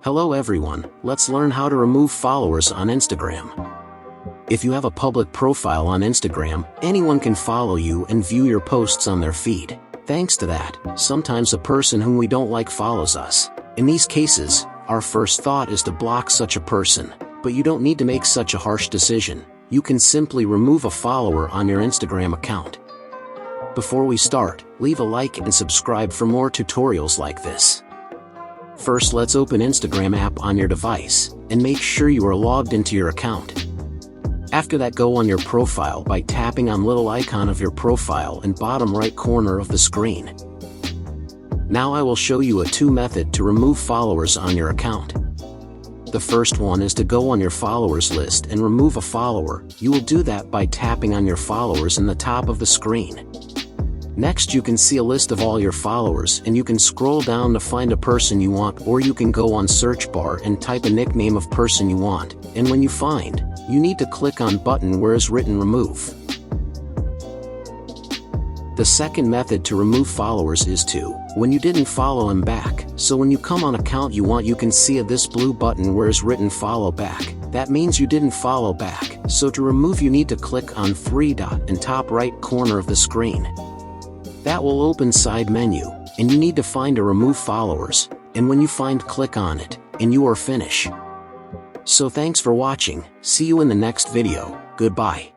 Hello everyone, let's learn how to remove followers on Instagram. If you have a public profile on Instagram, anyone can follow you and view your posts on their feed. Thanks to that, sometimes a person whom we don't like follows us. In these cases, our first thought is to block such a person, but you don't need to make such a harsh decision. You can simply remove a follower on your Instagram account. Before we start, leave a like and subscribe for more tutorials like this. First, let's open Instagram app on your device, and make sure you are logged into your account. After that, go on your profile by tapping on little icon of your profile in bottom right corner of the screen. Now I will show you a two method to remove followers on your account. The first one is to go on your followers list and remove a follower. You will do that by tapping on your followers in the top of the screen. Next, you can see a list of all your followers and you can scroll down to find a person you want, or you can go on search bar and type a nickname of person you want, and when you find, you need to click on button where is written remove. The second method to remove followers is to, when you didn't follow him back, so when you come on account you want, you can see this blue button where is written follow back. That means you didn't follow back, so to remove you need to click on three dot in top right corner of the screen. That will open side menu, and you need to find a remove followers, and when you find, click on it, and you are finished. So thanks for watching, see you in the next video, goodbye.